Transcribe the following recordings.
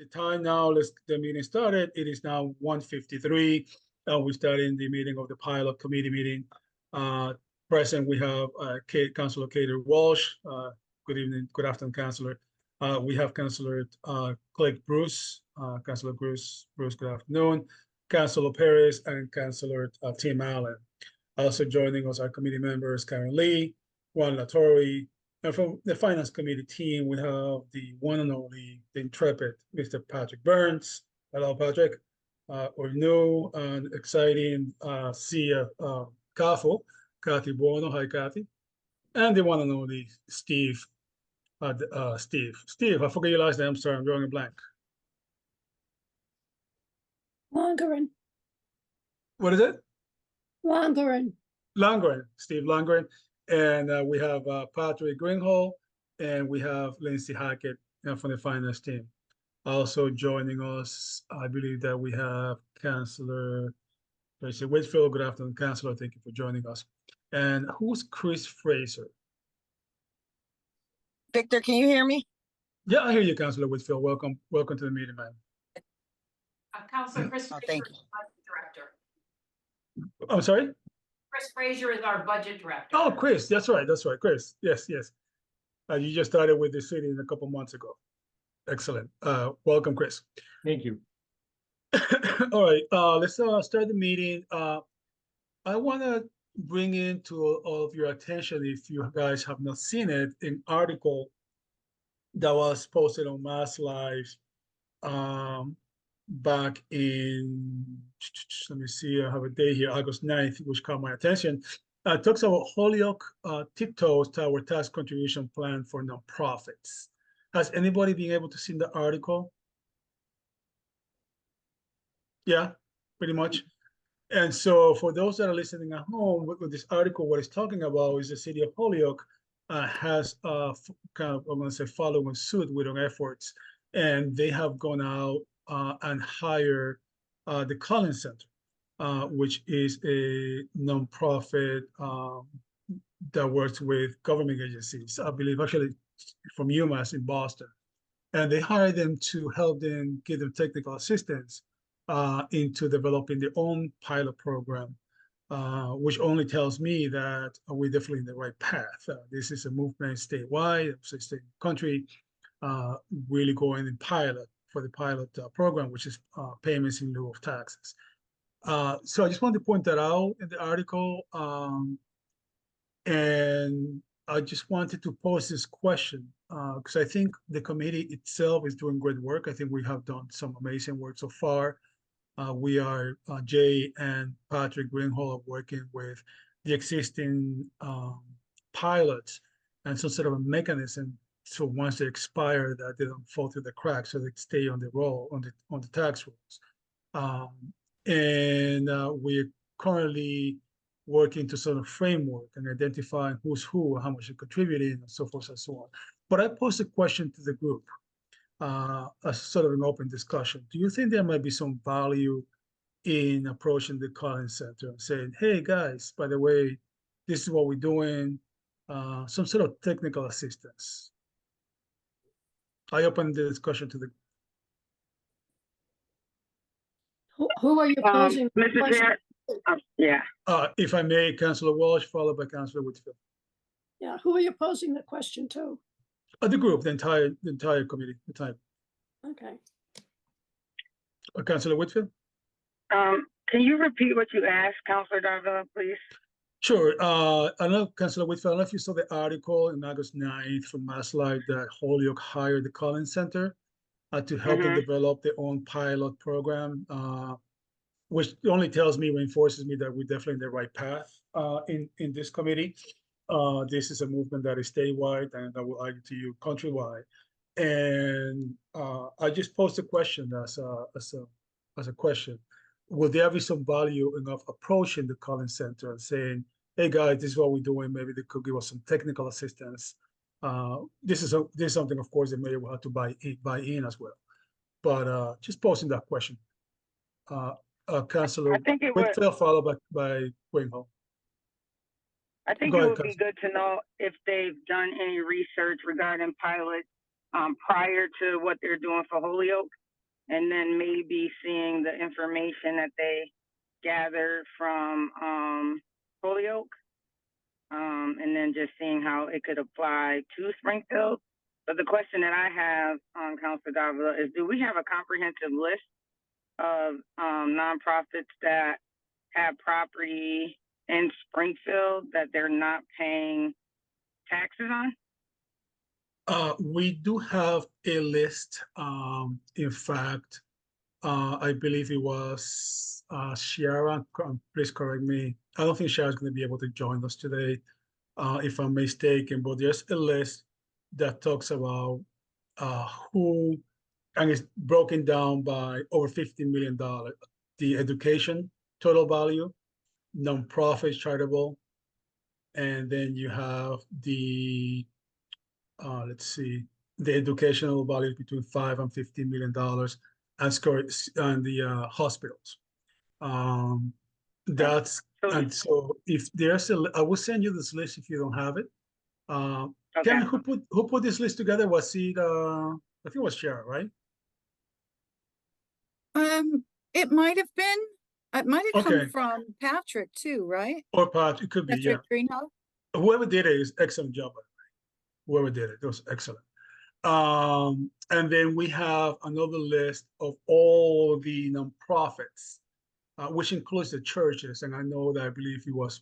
the time now, the meeting started. It is now 1:53. We started the meeting of the pilot committee meeting. Present, we have Councilor Kater Walsh. Good evening, good afternoon, Councilor. We have Councilor Clegg Bruce. Councilor Bruce, good afternoon. Councilor Perez and Councilor Tim Allen. Also joining us are committee members Karen Lee, Juan Latorre, and from the Finance Committee team, we have the one and only, the intrepid, Mr. Patrick Burns. Hello, Patrick. Or new and exciting CF Kathy Buono. Hi, Kathy. And the one and only Steve. Steve, I forget your last name. I'm sorry, I'm drawing a blank. Longren. What is it? Longren. Steve Longren. And we have Patrick Greenhall, and we have Lindsay Hackett from the finance team. Also joining us, I believe that we have Councilor Tracy Whitfield. Good afternoon, Councilor. Thank you for joining us. And who's Chris Fraser? Victor, can you hear me? Yeah, I hear you, Councilor Whitfield. Welcome to the meeting, man. Councilor Chris Fraser, thank you. Budget Director. I'm sorry? Chris Fraser is our Budget Director. Oh, Chris, that's right, Chris. Yes. You just started with the city a couple months ago. Excellent. Welcome, Chris. Thank you. All right, let's start the meeting. I want to bring into all of your attention, if you guys have not seen it, an article that was posted on Mass Live back in, let me see, I have a day here, August 9th, which caught my attention. It talks about Holyoke tiptoes toward tax contribution plan for nonprofits. Has anybody been able to see the article? Yeah, pretty much. And so for those that are listening at home, with this article, what it's talking about is the city of Holyoke has kind of, I'm going to say, following suit with our efforts. And they have gone out and hired the Collins Center, which is a nonprofit that works with government agencies, I believe, actually from UMass in Boston. And they hired them to help them give them technical assistance into developing their own pilot program, which only tells me that we're definitely in the right path. This is a movement statewide, state country, really going in pilot for the pilot program, which is payments in lieu of taxes. So I just wanted to point that out in the article. And I just wanted to pose this question because I think the committee itself is doing great work. I think we have done some amazing work so far. We are, Jay and Patrick Greenhall are working with the existing pilots and some sort of a mechanism so once they expire that they don't fall through the cracks, so they stay on the roll, on the tax rolls. And we're currently working to sort of framework and identify who's who, how much they're contributing, and so forth and so on. But I posed a question to the group as sort of an open discussion. Do you think there might be some value in approaching the Collins Center and saying, hey guys, by the way, this is what we're doing, some sort of technical assistance? I open the discussion to the. Who are you posing? Mr. Chair, yeah. If I may, Councilor Walsh, followed by Councilor Whitfield. Yeah, who are you posing the question to? The group, the entire committee, the time. Okay. Councilor Whitfield? Can you repeat what you asked, Councilor Darvilla, please? Sure. I don't know, Councilor Whitfield, I don't know if you saw the article in August 9th from Mass Live that Holyoke hired the Collins Center to help them develop their own pilot program, which only tells me, reinforces me that we're definitely in the right path in this committee. This is a movement that is statewide, and I will argue to you countrywide. And I just posed a question as a question. Will there be some value in approaching the Collins Center and saying, hey guys, this is what we're doing, maybe they could give us some technical assistance. This is something, of course, the mayor will have to buy in as well. But just posing that question. Councilor Whitfield, followed by Greenhall. I think it would be good to know if they've done any research regarding pilot prior to what they're doing for Holyoke. and then maybe seeing the information that they gathered from Holyoke, and then just seeing how it could apply to Springfield. But the question that I have, Councilor Davila, is do we have a comprehensive list of nonprofits that have property in Springfield that they're not paying taxes on? We do have a list. In fact, I believe it was Shiara. Please correct me. I don't think Shiara's going to be able to join us today, if I'm mistaken. But there's a list that talks about who, and it's broken down by over $50 million. The education total value, nonprofit, charitable, and then you have the let's see, the educational value between $5 and $15 million, and the hospitals. That's and so if there's I will send you this list if you don't have it. Okay. Karen, who put this list together? Was it I think it was Sharon, right? It might have been. It might have Okay. come from Patrick too, right? Or Pat, it could be, yeah. Patrick Greenhouse. Whoever did it is excellent job, by the way. Whoever did it was excellent. And then we have another list of all the nonprofits, which includes the churches. And I know that I believe it was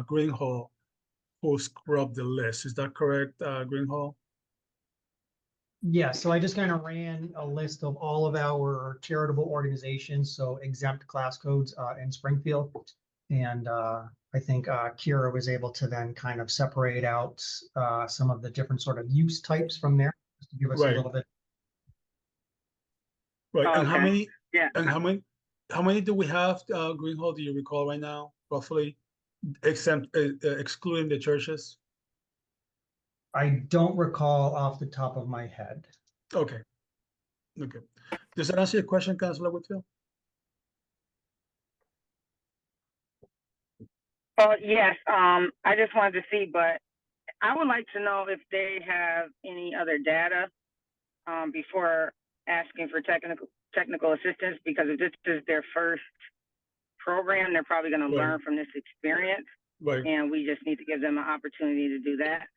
Greenhall who scrubbed the list. Is that correct, Greenhall? Yeah, so I just kind of ran a list of all of our charitable organizations, so exempt class codes in Springfield. And I think Kira was able to then kind of separate out some of the different sort of use types from there, just to give us a Right. little bit. Right. And how Okay. many? Yeah. And how many do we have, Greenhall? Do you recall right now, roughly, excluding the churches? I don't recall off the top of my head. Okay. Okay. Does that answer your question, Councilor Whitfield? Yes, I just wanted to see, but I would like to know if they have any other data before asking for technical assistance, because if this is their first program, they're probably going to Right. learn from this experience, Right. and we just need to give them an opportunity to do that.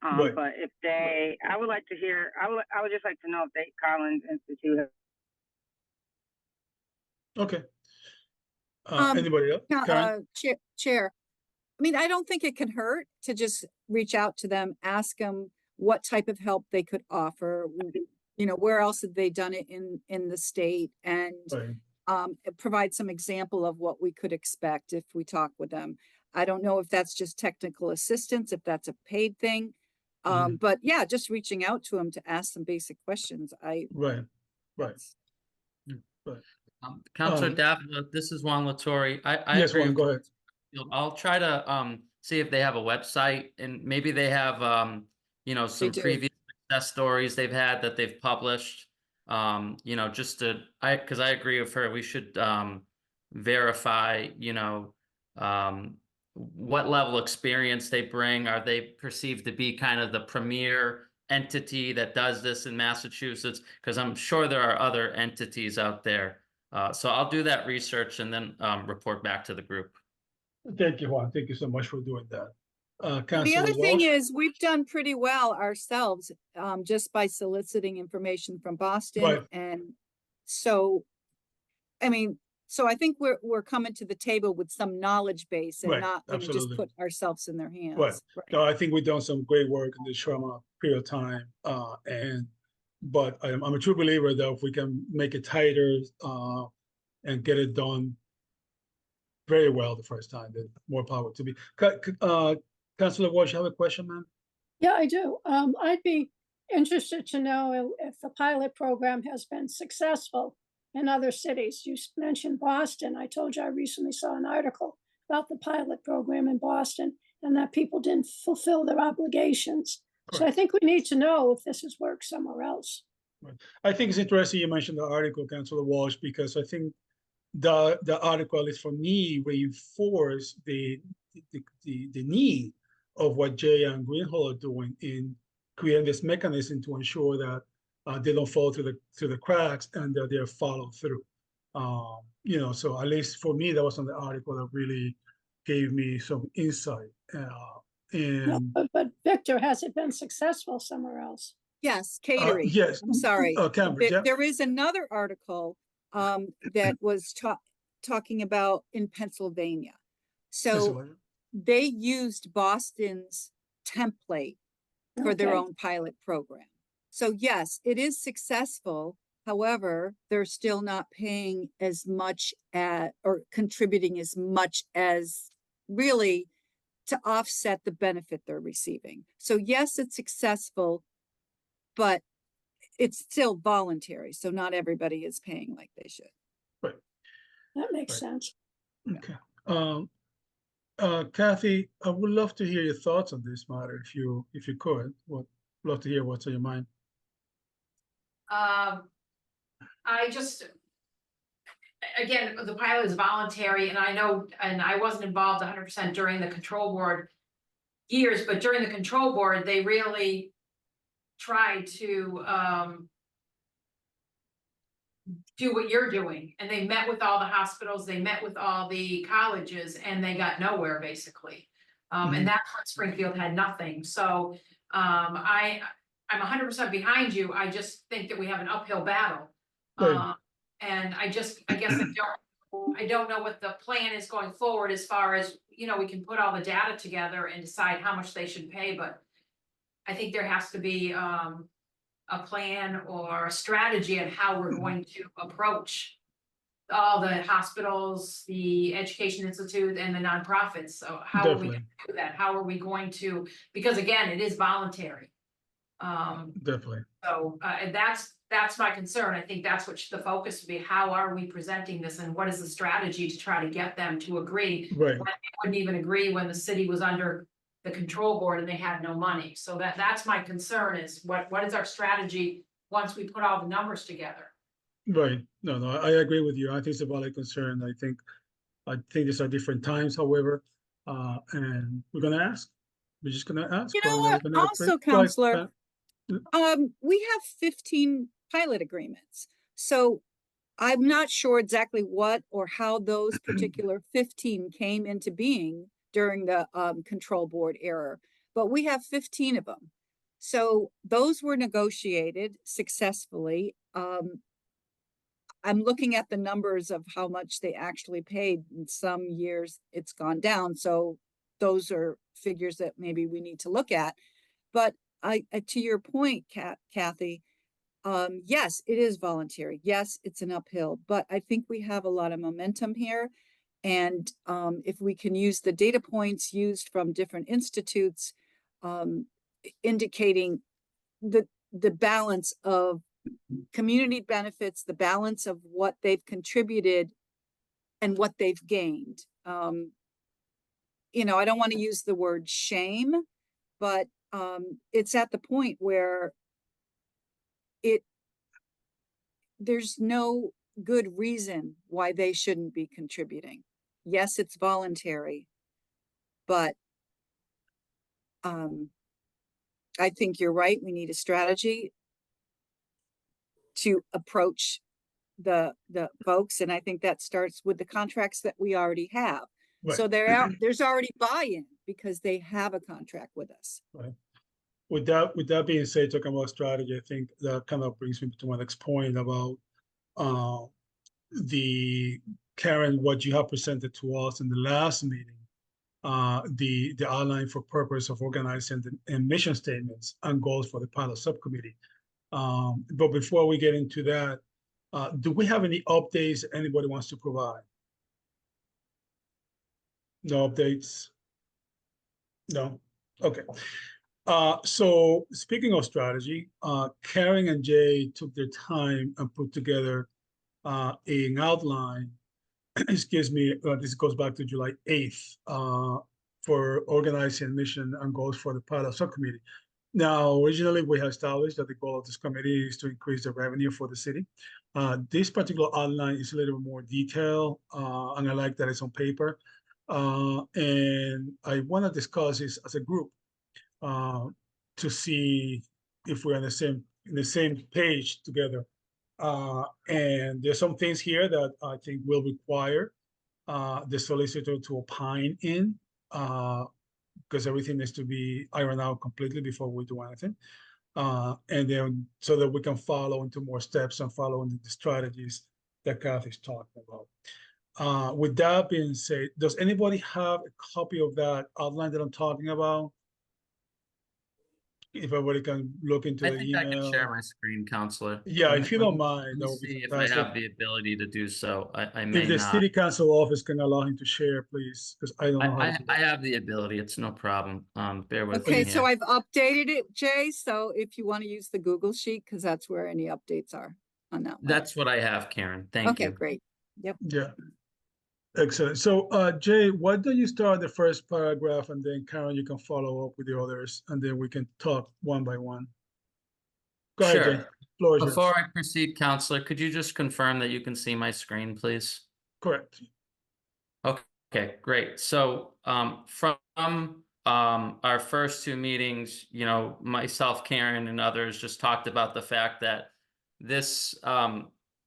Right. But if they, I would like to hear, I would just like to know if they, Collins Institute. Okay. Um, Anybody else? Karen? Chair. I mean, I don't think it can hurt to just reach out to them, ask them what type of help they could offer. You know, where else have they done it in the state, and Right. provide some example of what we could expect if we talk with them. I don't know if that's just technical assistance, if that's a paid thing. But yeah, just reaching out to them to ask some basic questions. Right. Right. That's- Councilor Um, Davila, this is Juan Latorre. I Yes, agree Juan, with go ahead. you. I'll try to see if they have a website, and maybe they have you know, some do. previous success stories they've had that they've published. You know, just to because I agree with her, we should verify, you know, what level of experience they bring. Are they perceived to be kind of the premier entity that does this in Massachusetts? Because I'm sure there are other entities out there. So I'll do that research and then report back to the group. Thank you, Juan. Thank you so much for doing that. The Councilor other thing Walsh? is, we've done pretty well ourselves, just by soliciting information from Boston. Right. And so, I mean, so I think we're coming to the table with some knowledge base and Right, not gonna just absolutely. put ourselves in their hands. Right. Right. No, I think we've done some great work in this short amount of period of time. But I'm a true believer that if we can make it tighter and get it done very well the first time, then more power to me. Councilor Walsh, you have a question, ma'am? Yeah, I do. I'd be interested to know if the pilot program has been successful in other cities. You mentioned Boston. I told you I recently saw an article about the pilot program in Boston and that people didn't fulfill their obligations. So I think we need to know if this has worked somewhere else. I think it's interesting you mentioned the article, Councilor Walsh, because I think the article, at least for me, reinforced the need of what Jay and Greenhall are doing in creating this mechanism to ensure that they don't fall through the cracks, and they're followed through. You know, so at least for me, that was on the article that really gave me some insight. No, And but Victor, has it been successful somewhere else? Yes, catering. yes, I'm sorry. Cambridge, yeah. There is another article that was talking about in Pennsylvania. So Pennsylvania. they used Boston's template for their Okay. own pilot program. So yes, it is successful. However, they're still not paying as much or contributing as much as really to offset the benefit they're receiving. So yes, it's successful, but it's still voluntary. So not everybody is paying like they should. That makes Right. sense. Okay. Kathy, I would love to hear your thoughts on this matter, if you could. Would love to hear what's on your mind. I just, again, the pilot is voluntary, and I know, and I wasn't involved 100% during the control board years, but during the control board, they really tried to do what you're doing, and they met with all the hospitals, they met with all the colleges, and they got nowhere, basically. Mhm. And that's when Springfield had nothing. So I'm 100% behind you. I just think that we have an uphill battle. Right. And I guess I don't know what the plan is going forward, as far as, you know, we can put all the data together and decide how much they should pay, but I think there has to be a plan or a strategy on how we're going to approach all the hospitals, the education institute, and the nonprofits. So how are we Definitely. going to do that? How are we going to, because again, it is voluntary. Definitely. So, and that's my concern. I think that's what the focus would be. How are we presenting this, and what is the strategy to try to get them to agree? Right. When they wouldn't even agree when the city was under the control board and they had no money. So that's my concern, is what is our strategy once we put all the numbers together? Right. No, I agree with you. I think it's a valid concern. I think these are different times, however, and we're gonna ask. We're just gonna ask. You know whether they're what? gonna agree. Also, Go ahead, Counselor, Pat. we have 15 pilot agreements. So I'm not sure exactly what or how those particular 15 came into being during the control board era, but we have 15 of them. So those were negotiated successfully. I'm looking at the numbers of how much they actually paid. In some years it's gone down. So those are figures that maybe we need to look at. But to your point, Kathy, yes, it is voluntary. Yes, it's an uphill, but I think we have a lot of momentum here. And if we can use the data points used from different institutes, indicating the balance of community benefits, the balance of what they've contributed and what they've gained. You know, I don't want to use the word shame, but it's at the point where there's no good reason why they shouldn't be contributing. Yes, it's voluntary, but I think you're right. We need a strategy to approach the folks, and I think that starts with the contracts that we already have. Right. So there's already buy-in because they have a contract with us. Right. With that being said, talking about strategy, I think that kind of brings me to my next point about Karen, what you have presented to us in the last meeting, the outline for purpose of organizing and mission statements and goals for the pilot subcommittee. But before we get into that, do we have any updates anybody wants to provide? No updates? No? Okay. So speaking of strategy, Karen and Jay took their time and put together an outline, excuse me, this goes back to July 8th, for organizing mission and goals for the pilot subcommittee. Now, originally we had established that the goal of this committee is to increase the revenue for the city. This particular outline is a little more detailed, and I like that it's on paper. And I want to discuss this as a group to see if we're on the same in the same page together. And there's some things here that I think will require the solicitor to opine in, because everything needs to be ironed out completely before we do anything. And then so that we can follow into more steps and follow into the strategies that Kathy's talking about. With that being said, does anybody have a copy of that outline that I'm talking about? If everybody can look into I the think I can share email. my screen, Counselor. Yeah, Let if me- you don't let me- mind, let that me would be see if I fantastic. have the ability to do so. I If may the not. city council office can allow him to share, please, because I don't know how to do I that. have the ability. It's no problem. Bear with Okay, me so here. I've updated it, Jay, so if you want to use the Google Sheet, because that's where any updates are on that one. That's what I have, Karen. Thank Okay, you. great. Yep. Yeah. Excellent. So, Jay, why don't you start the first paragraph, and then Karen, you can follow up with the others, and then we can talk one by one. Go ahead, Jay. Sure. Floor is yours. Before I proceed, Counselor, could you just confirm that you can see my screen, please? Correct. Okay, great. So from our first two meetings, you know, myself, Karen, and others just talked about the fact that this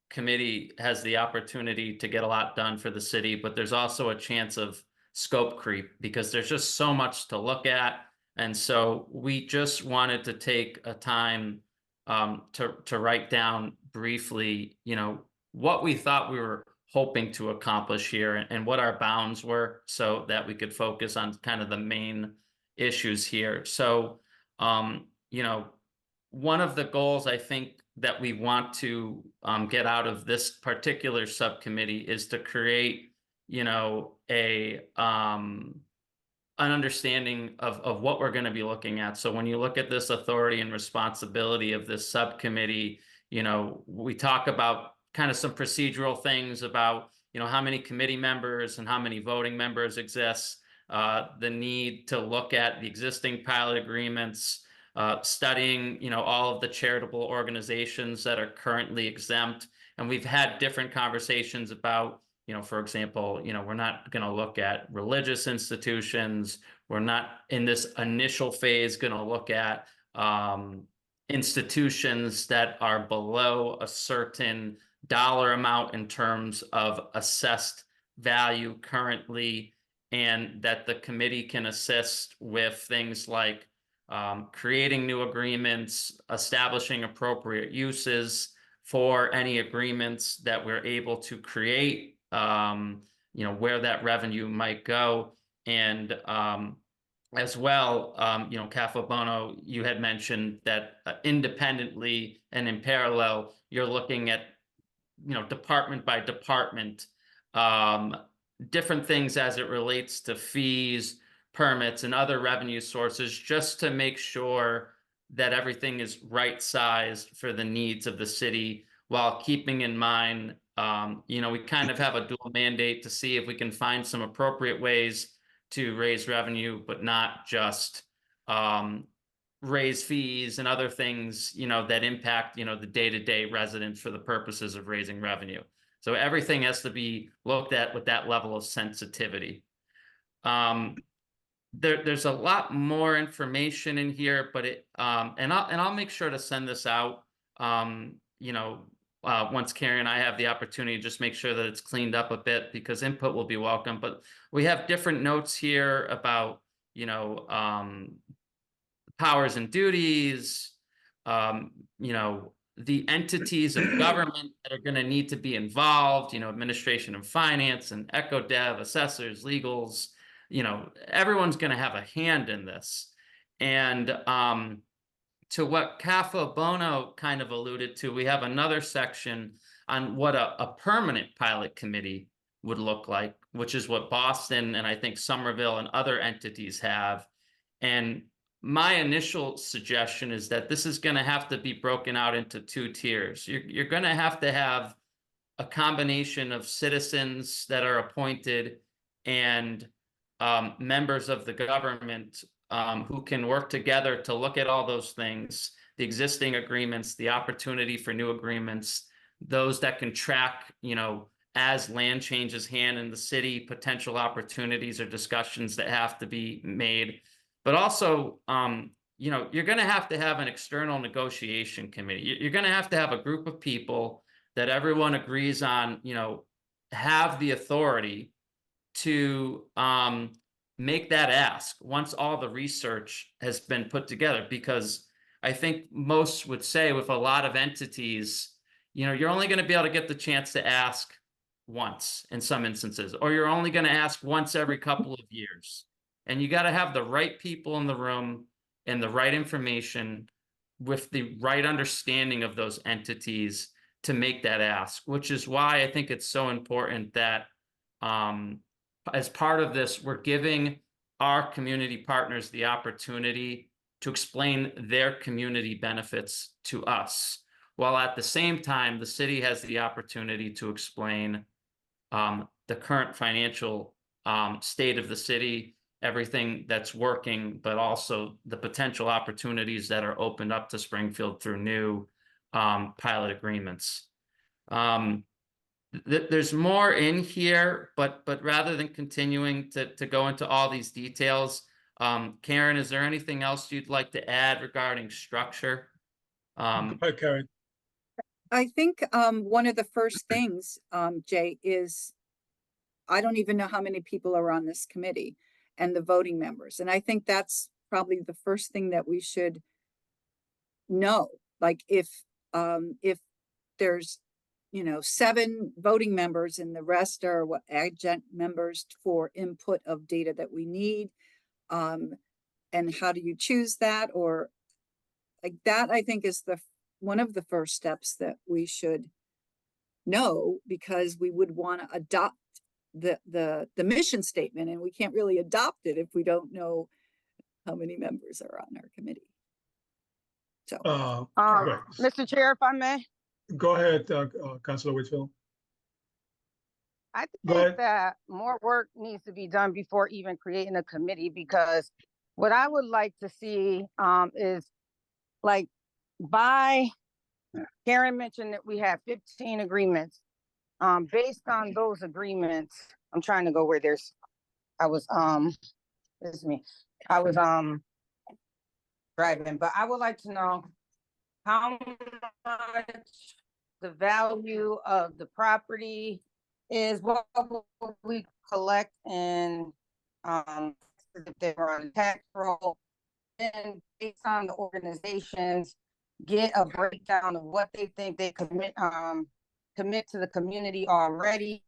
committee has the opportunity to get a lot done for the city, but there's also a chance of scope creep because there's just so much to look at. And so we just wanted to take a time to write down briefly, you know, what we thought we were hoping to accomplish here and what our bounds were so that we could focus on kind of the main issues here. So, you know, one of the goals I think that we want to get out of this particular subcommittee is to create, you know, an understanding of what we're going to be looking at. So when you look at this authority and responsibility of this subcommittee, you know, we talk about kind of some procedural things about, you know, how many committee members and how many voting members exist, the need to look at the existing pilot agreements, studying, you know, all of the charitable organizations that are currently exempt. And we've had different conversations about, you know, for example, you know, we're not going to look at religious institutions. We're not in this initial phase going to look at institutions that are below a certain dollar amount in terms of assessed value currently, and that the committee can assist with things like creating new agreements, establishing appropriate uses for any agreements that we're able to create, you know, where that revenue might go. And as well, you know, CAFO Bono, you had mentioned that independently and in parallel, you're looking at, you know, department by department, different things as it relates to fees, permits, and other revenue sources, just to make sure that everything is right-sized for the needs of the city, while keeping in mind, you know, we kind of have a dual mandate to see if we can find some appropriate ways to raise revenue, but not just raise fees and other things, you know, that impact, you know, the day-to-day residents for the purposes of raising revenue. So everything has to be looked at with that level of sensitivity. There's a lot more information in here, but and I'll make sure to send this out, you know, once Carrie and I have the opportunity, just make sure that it's cleaned up a bit, because input will be welcome. But we have different notes here about, you know, powers and duties, you know, the entities of government that are going to need to be involved, you know, administration and finance and EcoDev, assessors, legals, you know, everyone's going to have a hand in this. And to what CAFO Bono kind of alluded to, we have another section on what a permanent pilot committee would look like, which is what Boston and I think Somerville and other entities have. And my initial suggestion is that this is going to have to be broken out into two tiers. You're going to have a combination of citizens that are appointed and members of the government who can work together to look at all those things, the existing agreements, the opportunity for new agreements, those that can track, you know, as land changes hand in the city, potential opportunities or discussions that have to be made. But also you know, you're going to have an external negotiation committee. You're going to have a group of people that everyone agrees on, you know, have the authority to make that ask once all the research has been put together. Because I think most would say with a lot of entities, you know, you're only going to be able to get the chance to ask once in some instances, or you're only going to ask once every couple of years. And you got to have the right people in the room and the right information with the right understanding of those entities to make that ask, which is why I think it's so important that as part of this, we're giving our community partners the opportunity to explain their community benefits to us, while at the same time, the city has the opportunity to explain the current financial state of the city, everything that's working, but also the potential opportunities that are opened up to Springfield through new pilot agreements. There's more in here, but rather than continuing to go into all these details, Karen, is there anything else you'd like to add regarding structure? Go ahead, Karen. I think one of the first things, Jay, is I don't even know how many people are on this committee and the voting members. And I think that's probably the first thing that we should know. Like if there's, you know, 7 voting members and the rest are what adjunct members for input of data that we need. And how do you choose that? Or like that, I think is one of the first steps that we should know, because we would want to adopt the mission statement, and we can't really adopt it if we don't know how many members are on our committee. So, Right. Mr. Chair, if I may, Go ahead, Councilor Whitfield. I Go think ahead. that more work needs to be done before even creating a committee, because what I would like to see is like Karen mentioned that we have 15 agreements. Based on those agreements, I'm trying to go where driving, but I would like to know how much the value of the property is, what will we collect, and if they were on tax roll, and based on the organizations, get a breakdown of what they think they commit to the community already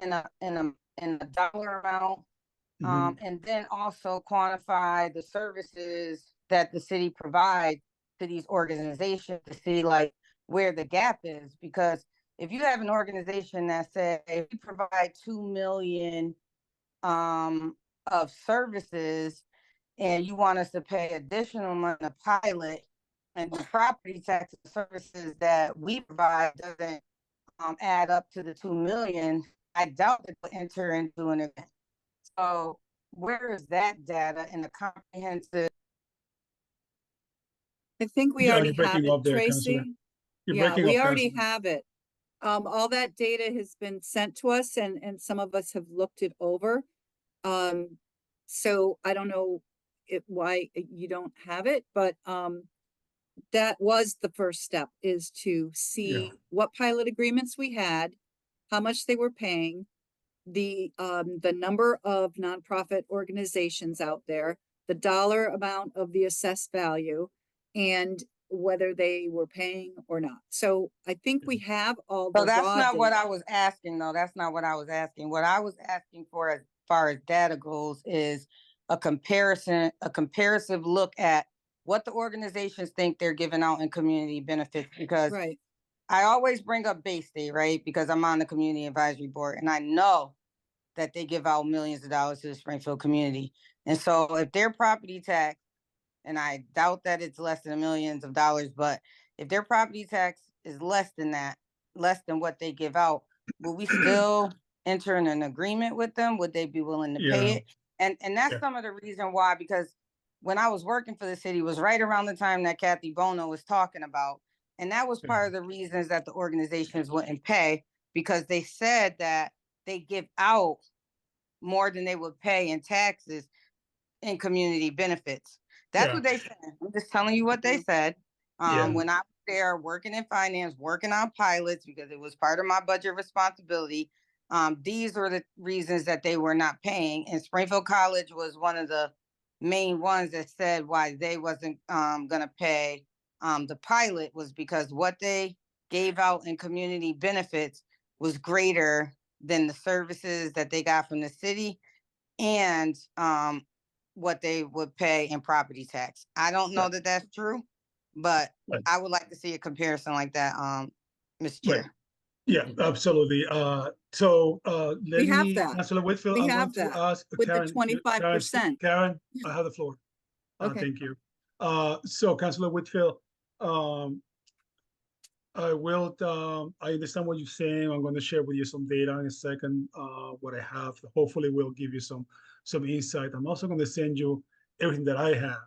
in a dollar amount. And then also quantify the services that the city provides to these organizations to see like where the gap is. Because if you have an organization that says we provide 2 million of services and you want us to pay additional money to pilot, and the property tax services that we provide doesn't add up to the 2 million, I doubt that they'll enter into an event. So where is that data in the comprehensive? I think we Yeah, already you're breaking have up it, there, Councilor. Tracy. You're Yeah, breaking we up, already Councilor. have it. All that data has been sent to us, and some of us have looked it over. So I don't know why you don't have it, but that was the first step, is to see what pilot agreements we had, how much they were paying, the number of nonprofit organizations out there, the dollar amount of the assessed value, and whether they were paying or not. So I think we have all the So that's raw not what data. I was asking, though. That's not what I was asking. What I was asking for as far as data goes is a comparative look at what the organizations think they're giving out in community benefits, because Right. I always bring up Bay State, right? Because I'm on the community advisory board and I know that they give out millions of dollars to the Springfield community. And so if their property tax, and I doubt that it's less than millions of dollars, but if their property tax is less than that, less than what they give out, will we still enter in an agreement with them? Would they be willing to pay it? And that's some of the reason why, because when I was working for the city was right around the time that Kathy Bono was talking about. And that was part of the reasons that the organizations wouldn't pay, because they said that they give out more than they would pay in taxes in community benefits. That's Yeah. what they said. I'm just telling you what they said. Yeah. When I was there working in finance, working on pilots, because it was part of my budget responsibility. These were the reasons that they were not paying, and Springfield College was one of the main ones that said why they wasn't gonna pay. The pilot was because what they gave out in community benefits was greater than the services that they got from the city and what they would pay in property tax. I don't know Right. that that's true, but Right. I would like to see a comparison like that, Mr. Right. Chair. Yeah, absolutely. So let We have me, that. Councilor Whitfield, We I'm going have to that ask with the Karen. Karen, 25%. Karen, I have the floor. Okay. Thank you. So Councilor Whitfield, I understand what you're saying. I'm going to share with you some data in a second, what I have. Hopefully will give you some insight. I'm also going to send you everything that I have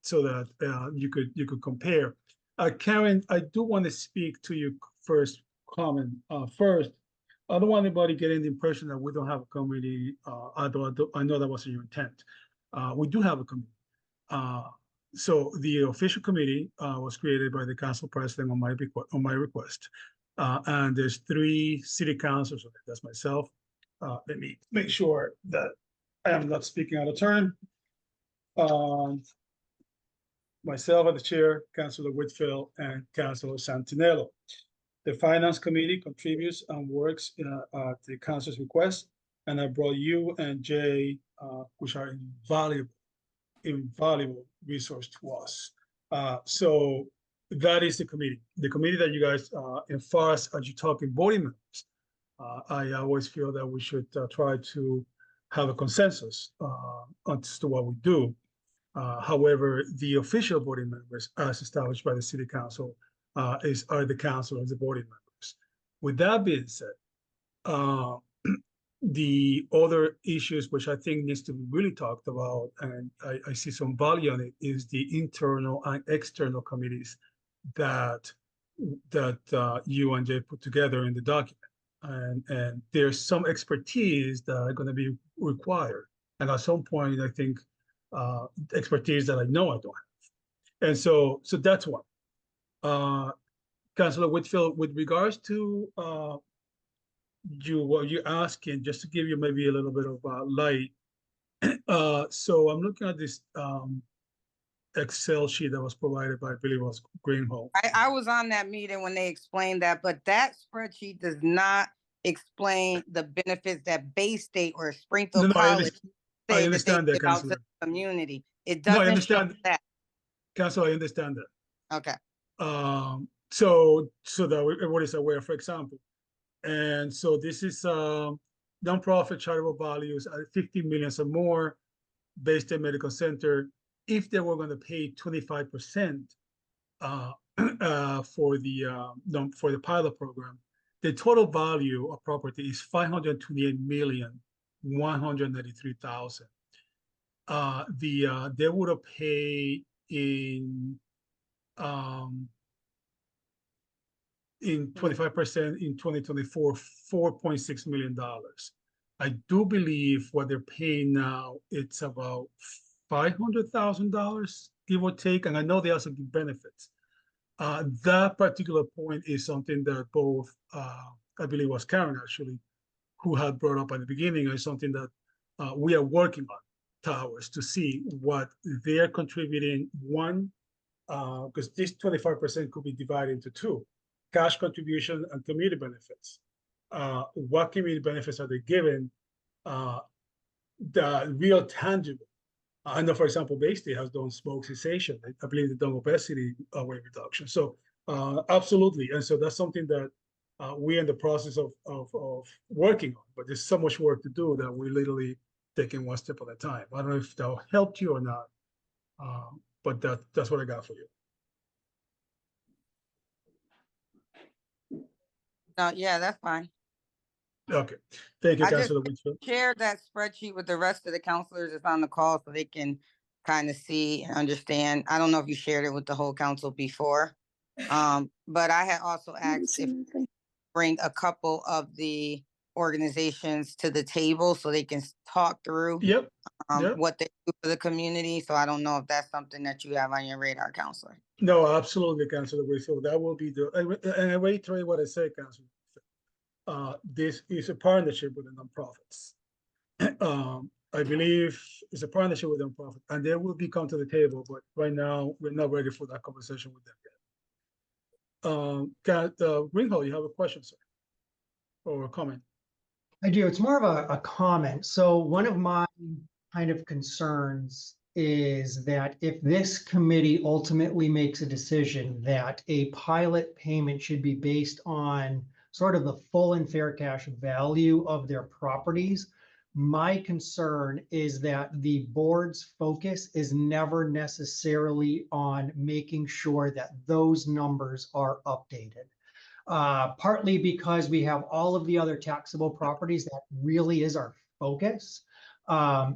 so that you could compare. Karen, I do want to speak to your first comment. First, I don't want anybody getting the impression that we don't have a committee, although I know that wasn't your intent. We do have a committee. So the official committee was created by the council president on my request. And there's 3 city councilors on it. That's myself. Let me make sure that I am not speaking out of turn. Myself as the chair, Councilor Whitfield, and Councilor Santinello. The finance committee contributes and works at the council's request. And I brought you and Jay, which are invaluable resource to us. So that is the committee that you guys, as far as you talking voting members, I always feel that we should try to have a consensus as to what we do. However, the official voting members, as established by the city council, are the councilors, the voting members. With that being said, the other issues which I think needs to be really talked about, and I see some value on it, is the internal and external committees that you and Jay put together in the document. And there's some expertise that are going to be required. And at some point, I think expertise that I know I don't have. And so that's one. Councilor Whitfield, with regards to what you're asking, just to give you maybe a little bit of light. So I'm looking at this Excel sheet that was provided by, I believe it was Greenholm. I was on that meeting when they explained that, but that spreadsheet does not explain the benefits that Bay State or Springfield No, I College say that they understand that, give out to Councilor. the community. It No, I doesn't show understand. that. Councilor, I understand that. Okay. So that everybody is aware, for example. And so this is nonprofit charitable values at 50 million or more, Bay State Medical Center. If they were going to pay 25% for the pilot program, the total value of property is 528,193,000. They would have paid in 25% in 2024, $4.6 million. I do believe what they're paying now, it's about $500,000, give or take. And I know they also give benefits. That particular point is something that both, I believe it was Karen actually, who had brought up at the beginning, is something that we are working on towards to see what they're contributing. One, because this 25% could be divided into 2. Cash contribution and community benefits. What community benefits are they given? The real tangible. I know, for example, Bay State has done smoke cessation. I believe they've done obesity weight reduction. So absolutely, and so that's something that we're in the process of working on. But there's so much work to do that we're literally taking one step at a time. I don't know if that helped you or not, but that's what I got for you. No, yeah, that's fine. Okay, thank you, I just Councilor Whitfield. shared that spreadsheet with the rest of the counselors that's on the call so they can kind of see and understand. I don't know if you shared it with the whole council before. But I had also asked if bring a couple of the organizations to the table so they can talk through Yep. Yep. what they do for the community. So I don't know if that's something that you have on your radar, Counselor. No, absolutely, Councilor Whitfield. That will be and I reiterate what I said, Councilor. This is a partnership with the nonprofits. I believe it's a partnership with nonprofit, and they will be come to the table, but right now, we're not ready for that conversation with them yet. Ringhold, you have a question, sir? Or a comment? I do. It's more of a comment. So one of my kind of concerns is that if this committee ultimately makes a decision that a pilot payment should be based on sort of the full and fair cash value of their properties, my concern is that the board's focus is never necessarily on making sure that those numbers are updated. Partly because we have all of the other taxable properties, that really is our focus.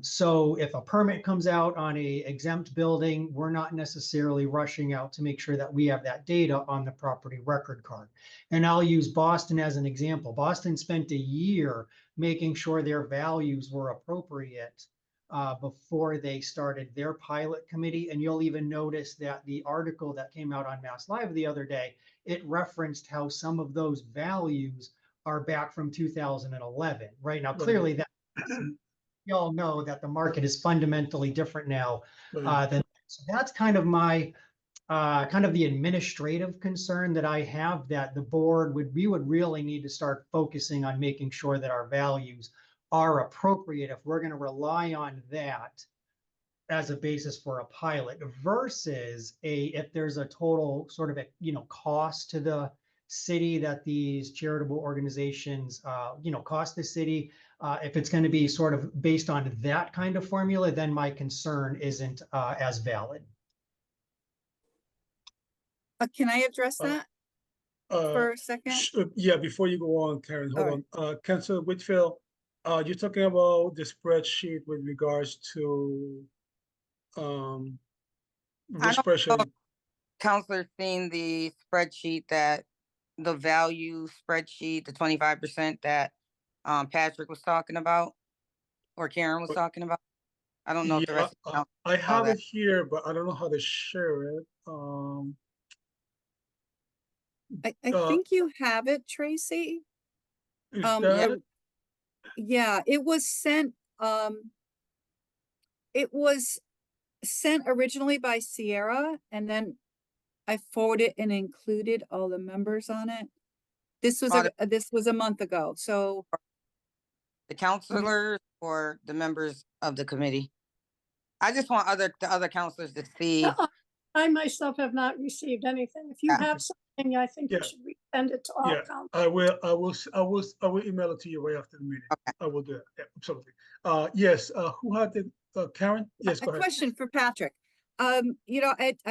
So if a permit comes out on a exempt building, we're not necessarily rushing out to make sure that we have that data on the property record card. And I'll use Boston as an example. Boston spent a year making sure their values were appropriate before they started their pilot committee. And you'll even notice that the article that came out on Mass Live the other day, it referenced how some of those values are back from 2011. Right now, clearly that we all know that the market is fundamentally different now than. So that's kind of my kind of the administrative concern that I have, that the board we would really need to start focusing on making sure that our values are appropriate if we're going to rely on that as a basis for a pilot versus if there's a total sort of cost to the city that these charitable organizations cost the city. If it's going to be sort of based on that kind of formula, then my concern isn't as valid. Can I address that for a second? Yeah, before you go on, Karen, hold on. Councilor Whitfield, you're talking about the spreadsheet with regards to which spreadsheet? Counselor seen the spreadsheet the value spreadsheet, the 25% that Patrick was talking about or Karen was talking about. I don't know if the rest of the I have it here, but I don't know how to share it. I think you have it, Tracy. Is that it? Yeah, it was sent. It was sent originally by Sierra, and then I forwarded and included all the members on it. This was a month ago. So the counselors or the members of the committee. I just want the other counselors to see. I myself have not received anything. If you have something, I think you should send it to all councils. I will email it to you right after the meeting. Okay. I will do it. Yeah, absolutely. Yes, who had the Karen? Yes, go a ahead. question for Patrick. I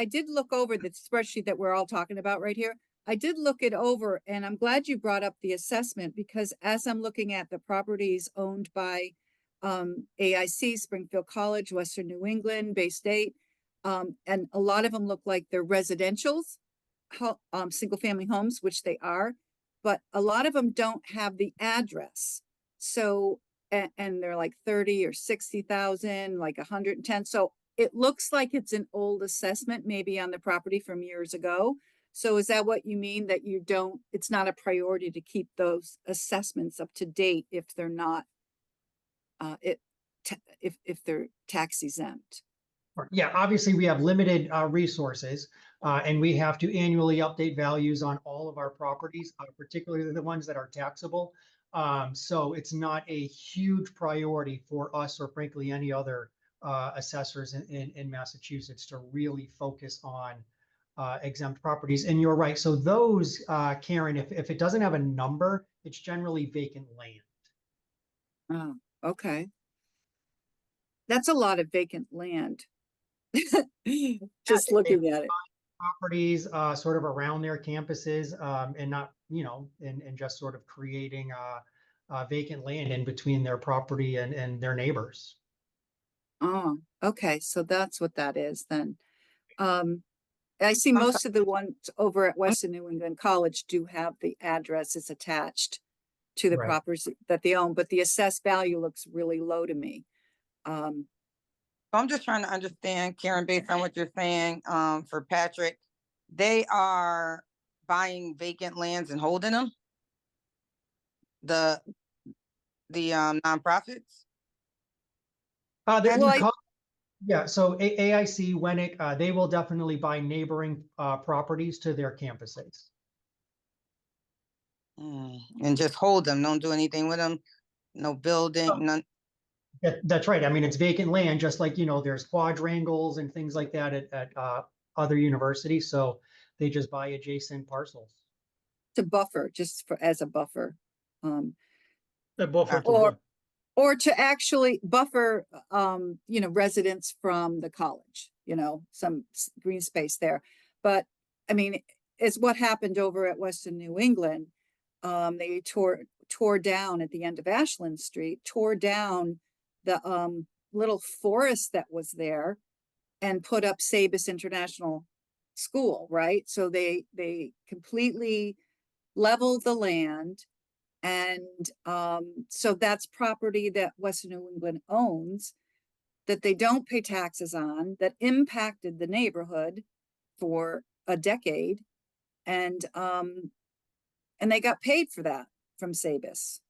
did look over the spreadsheet that we're all talking about right here. I did look it over, and I'm glad you brought up the assessment, because as I'm looking at the properties owned by AIC, Springfield College, Western New England, Bay State, and a lot of them look like they're residentials, single family homes, which they are, but a lot of them don't have the address. So, and they're like 30 or 60,000, like 110. So it looks like it's an old assessment, maybe on the property from years ago. So is that what you mean, that it's not a priority to keep those assessments up to date if they're not, if they're tax exempt? Yeah, obviously we have limited resources and we have to annually update values on all of our properties, particularly the ones that are taxable. So it's not a huge priority for us or frankly any other assessors in Massachusetts to really focus on exempt properties. And you're right. So those, Karen, if it doesn't have a number, it's generally vacant land. Oh, okay. That's a lot of vacant land. Just looking at it. Properties sort of around their campuses and not, and just sort of creating vacant land in between their property and their neighbors. Oh, okay. So that's what that is then. I see most of the ones over at Western New England College do have the addresses attached to the properties that they own, but the assessed value looks really low to me. I'm just trying to understand, Karen, based on what you're saying, for Patrick, they are buying vacant lands and holding them? The nonprofits? There Well, you I- call, yeah, so AIC, Wennick, they will definitely buy neighboring properties to their campuses. And just hold them, don't do anything with them? No building, none? That's right. I mean, it's vacant land, just like, there's quadrangles and things like that at other universities. So they just buy adjacent parcels. to buffer, just for, as a buffer. Um, A buffer to Or- what? or to actually buffer, residents from the college, some green space there. But, I mean, it's what happened over at Western New England. They tore down at the end of Ashland Street, tore down the little forest that was there and put up Sabus International School, right? So they completely leveled the land. And so that's property that Western New England owns, that they don't pay taxes on, that impacted the neighborhood for a decade. And they got paid for that from Sabus,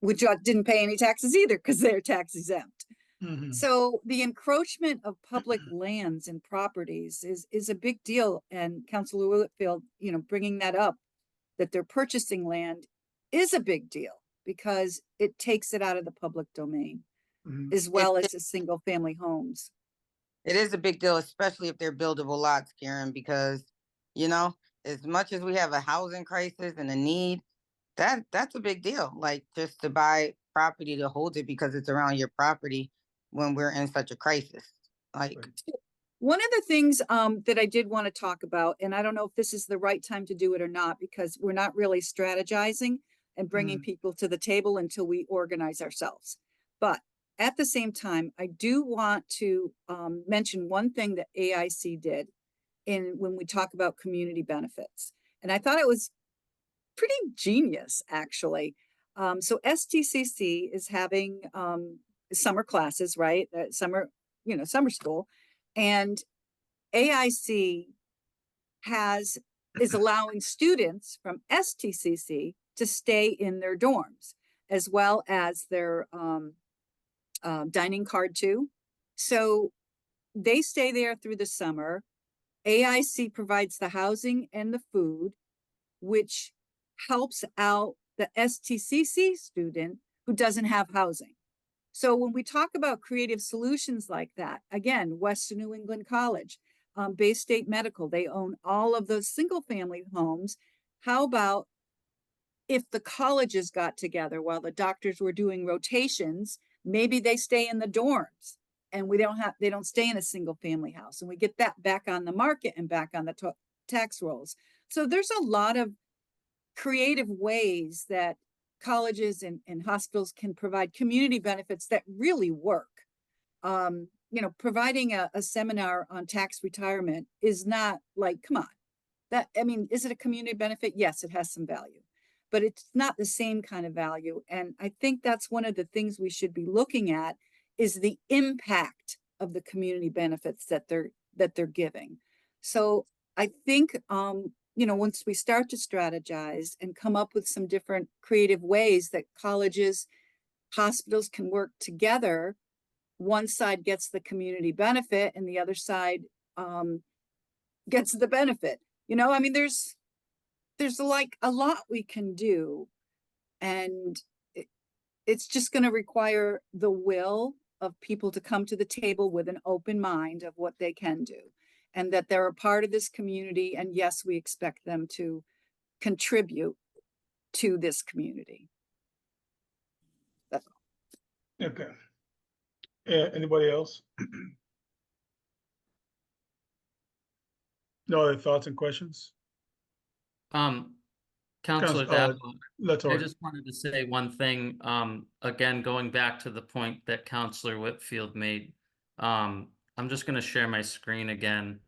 which didn't pay any taxes either because they're tax exempt. Mhm. So the encroachment of public lands and properties is a big deal. And Councilor Whitfield, bringing that up, that they're purchasing land is a big deal because it takes it out of the public domain, Mhm. as well as the single family homes. It is a big deal, especially if they're buildable lots, Karen, because, as much as we have a housing crisis and a need, that's a big deal. Like, just to buy property to hold it because it's around your property when we're in such a crisis. Like, Right. One of the things that I did want to talk about, and I don't know if this is the right time to do it or not, because we're not really strategizing and bringing people to the table until we organize ourselves. But at the same time, I do want to mention one thing that AIC did when we talk about community benefits. And I thought it was pretty genius, actually. So STCC is having summer classes, right? Summer school. And AIC is allowing students from STCC to stay in their dorms, as well as their dining card too. So they stay there through the summer. AIC provides the housing and the food, which helps out the STCC student who doesn't have housing. So when we talk about creative solutions like that, again, Western New England College, Bay State Medical, they own all of those single family homes. How about if the colleges got together while the doctors were doing rotations, maybe they stay in the dorms and they don't stay in a single family house, and we get that back on the market and back on the tax rolls. So there's a lot of creative ways that colleges and hospitals can provide community benefits that really work. Providing a seminar on tax retirement is not like, come on, is it a community benefit? Yes, it has some value, but it's not the same kind of value. And I think that's one of the things we should be looking at, is the impact of the community benefits that they're giving. So I think, once we start to strategize and come up with some different creative ways that colleges, hospitals can work together, one side gets the community benefit and the other side gets the benefit. There's like a lot we can do, and it's just going to require the will of people to come to the table with an open mind of what they can do, and that they're a part of this community. And yes, we expect them to contribute to this community. That's all. Okay. Anybody else? No other thoughts and questions? Counselor Council- Davenport, That's all I right. just wanted to say one thing, again, going back to the point that Counselor Whitfield made. I'm just gonna share my screen again.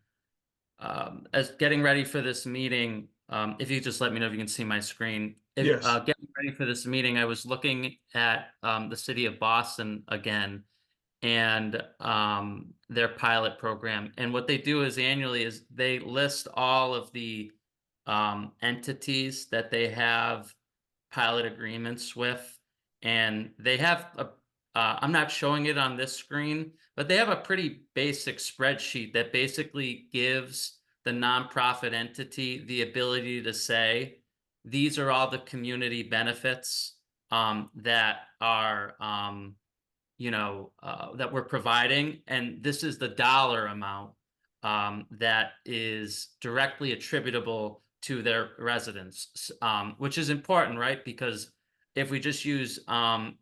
As getting ready for this meeting, if you just let me know if you can see my screen. Yes. Getting ready for this meeting, I was looking at the city of Boston again. and their pilot program. And what they do is annually is they list all of the entities that they have pilot agreements with, and they have a I'm not showing it on this screen, but they have a pretty basic spreadsheet that basically gives the nonprofit entity the ability to say, these are all the community benefits that are that we're providing, and this is the dollar amount that is directly attributable to their residents, which is important, right? Because if we just use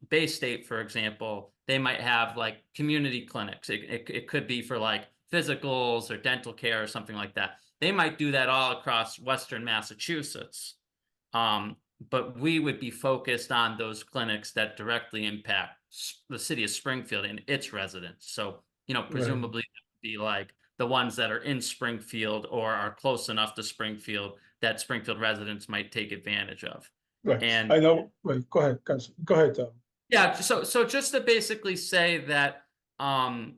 Bay State, for example, they might have like community clinics. It could be for like physicals or dental care or something like that. They might do that all across Western Massachusetts. But we would be focused on those clinics that directly impact the city of Springfield and its residents. So, presumably it would be like the ones that are in Springfield or are close enough to Springfield that Springfield residents might take advantage of. Right, And I know, wait, go ahead, Council, go ahead, Tom. yeah, so just to basically say that I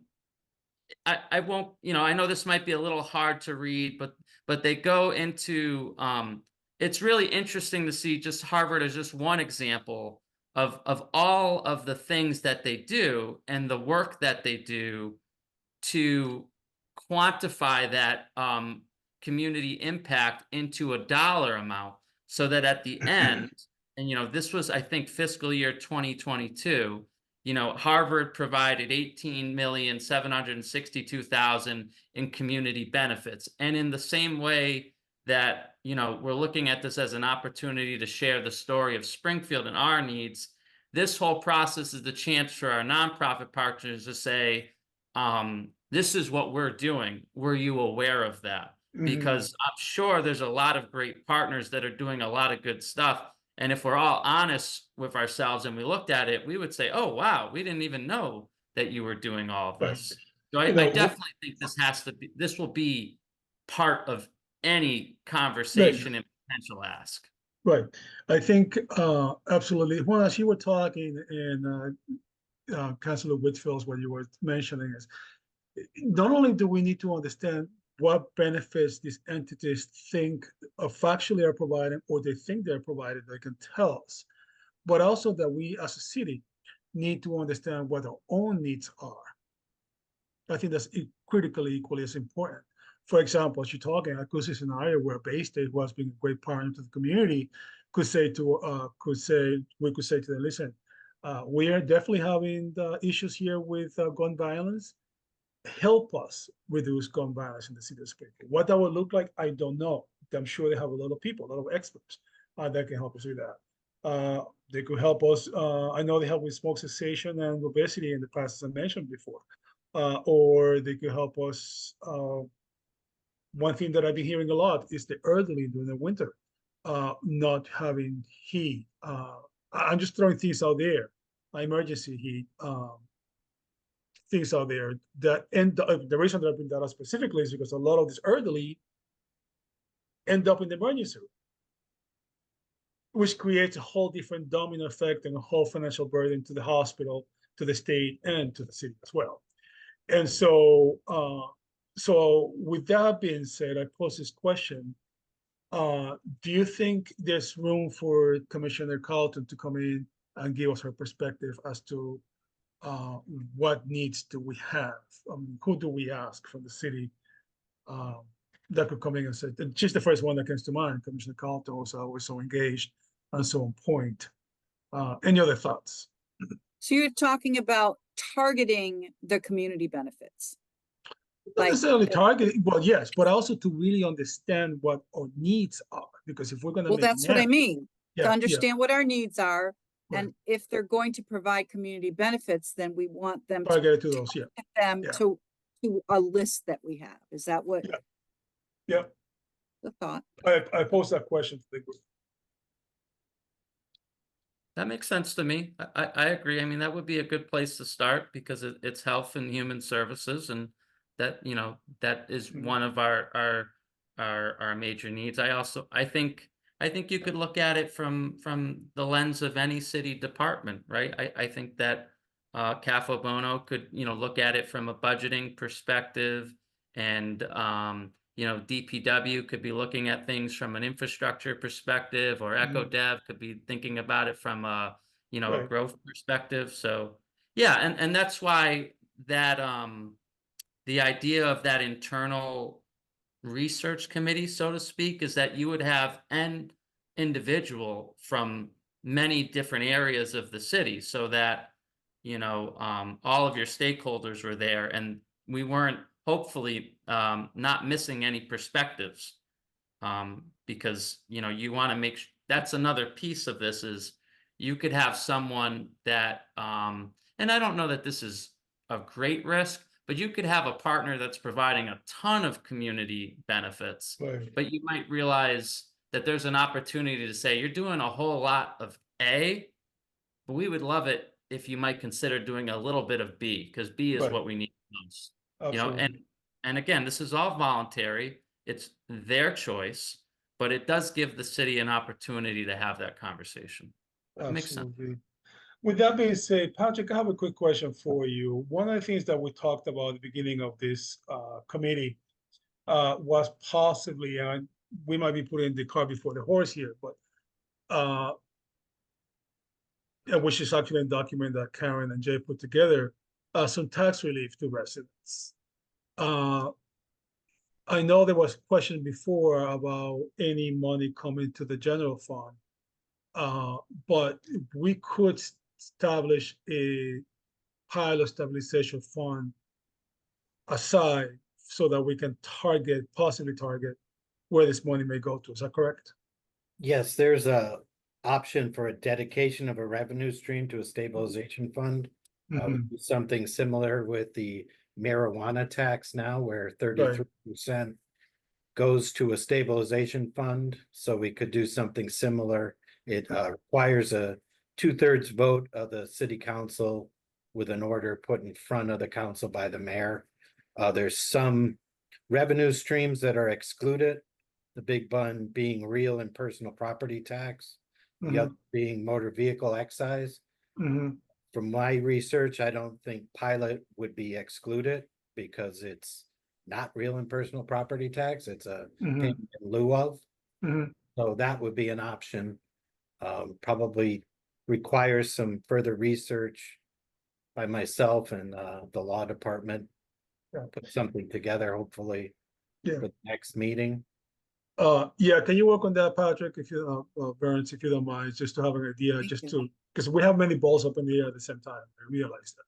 won't, I know this might be a little hard to read, but they go into it's really interesting to see just Harvard as just one example of all of the things that they do and the work that they do to quantify that community impact into a dollar amount, so that at the end, and this was, I think, fiscal year 2022, Harvard provided 18,762,000 in community benefits. And in the same way that, we're looking at this as an opportunity to share the story of Springfield and our needs, this whole process is the chance for our nonprofit partners to say, this is what we're doing. Were you aware of that? Because I'm sure there's a lot of great partners that are doing a lot of good stuff. And if we're all honest with ourselves and we looked at it, we would say, oh, wow, we didn't even know that you were doing all of this. So I definitely think this will be part of any conversation and potential ask. Right, I think absolutely. Well, as you were talking, and Councilor Whitfield, what you were mentioning is, not only do we need to understand what benefits these entities think factually are providing, or they think they're providing, they can tell us, but also that we as a city need to understand what our own needs are. I think that's critically equally as important. For example, as you're talking, I could see a scenario where Bay State was being a great partner to the community, we could say to them, listen, we are definitely having the issues here with gun violence. Help us reduce gun violence in the city of Springfield. What that would look like, I don't know. I'm sure they have a lot of people, a lot of experts that can help us with that. They could help us. I know they help with smoke cessation and obesity in the past, as I mentioned before. Or they could help us. One thing that I've been hearing a lot is the elderly during the winter, not having heat. I'm just throwing things out there, emergency heat. Things out there that, and the reason that I bring that up specifically is because a lot of these elderly end up in the emergency room, which creates a whole different domino effect and a whole financial burden to the hospital, to the state, and to the city as well. And so, so with that being said, I pose this question: do you think there's room for Commissioner Carlton to come in and give us her perspective as to what needs do we have? Who do we ask from the city that could come in and say, just the first one that comes to mind, Commissioner Carlton was always so engaged and so on point. Any other thoughts? So you're talking about targeting the community benefits? Not necessarily targeting, well, yes, but also to really understand what our needs are, because if we're going to Well, that's what I mean. To understand what our needs are. Right. And if they're going to provide community benefits, then we want them to target to those, get them to a list that we have. Is that what? Yeah. The thought. I posed that question to the group. That makes sense to me. I agree. I mean, that would be a good place to start, because it's health and human services, and that, that is one of our major needs. I think you could look at it from the lens of any city department, right? I think that CAFO Bono could, look at it from a budgeting perspective, and, DPW could be looking at things from an infrastructure perspective, or Echo Dev could be thinking about it from a, a Right. growth perspective. So, yeah, and that's why that, the idea of that internal research committee, so to speak, is that you would have an individual from many different areas of the city, so that all of your stakeholders were there, and we weren't, hopefully, not missing any perspectives, because you want to make that's another piece of this, is you could have someone that, and I don't know that this is a great risk, but you could have a partner that's providing a ton of community benefits, Right. but you might realize that there's an opportunity to say, you're doing a whole lot of A, but we would love it if you might consider doing a little bit of B, because B is Right. what we need most. Absolutely. And again, this is all voluntary. It's their choice, but it does give the city an opportunity to have that conversation. It makes sense. Absolutely. With that being said, Patrick, I have a quick question for you. One of the things that we talked about at the beginning of this committee was possibly, and we might be putting the cart before the horse here, but which is actually a document that Karen and Jay put together, some tax relief to residents. I know there was a question before about any money coming to the general fund, but we could establish a pilot stabilization fund aside so that we can possibly target where this money may go to. Is that correct? Yes, there's a option for a dedication of a revenue stream to a stabilization fund. We do something similar with the marijuana tax now, where 33% goes to a stabilization fund. So we could do something similar. It requires a 2/3 vote of the city council with an order put in front of the council by the mayor. There's some revenue streams that are excluded, the big one being real and personal property tax, the other being motor vehicle excise. From my research, I don't think pilot would be excluded because it's not real and personal property tax. It's a payment in lieu of. So that would be an option. Probably requires some further research by myself and the law department. Put something together, hopefully, for the next meeting. Yeah, can you work on that, Patrick, if you, Burns, if you don't mind, just to have an idea, because we have many balls up in the air at the same time. I realize that.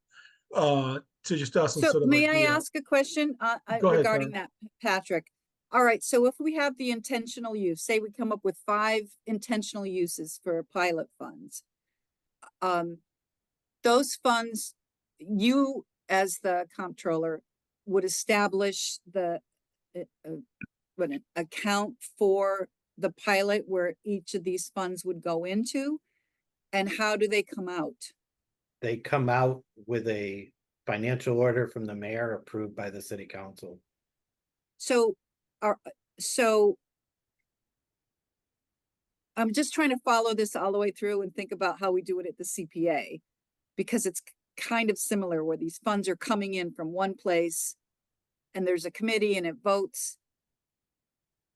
So just ask some So sort of may I idea. ask a question Go ahead, regarding Karen. that, Patrick? All right, so if we have the intentional use, say we come up with 5 intentional uses for pilot funds. Those funds, you as the comptroller would establish the an account for the pilot where each of these funds would go into, and how do they come out? They come out with a financial order from the mayor approved by the city council. So I'm just trying to follow this all the way through and think about how we do it at the CPA, because it's kind of similar where these funds are coming in from one place and there's a committee and it votes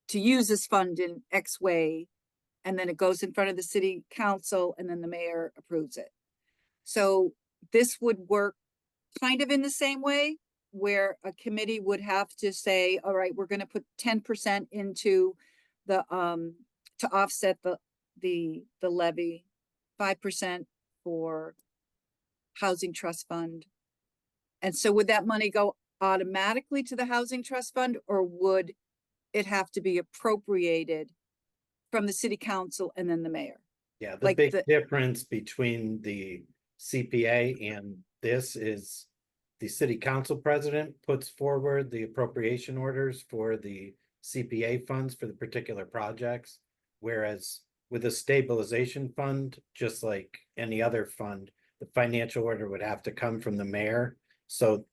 to use this fund in X way, and then it goes in front of the city council and then the mayor approves it. So this would work kind of in the same way, where a committee would have to say, all right, we're going to put 10% into the to offset the levy, 5% for housing trust fund. And so would that money go automatically to the housing trust fund, or would it have to be appropriated from the city council and then the mayor? Yeah, the big difference between the CPA and this is the city council president puts forward the appropriation orders for the CPA funds for the particular projects. Whereas with a stabilization fund, just like any other fund, the financial order would have to come from the mayor. So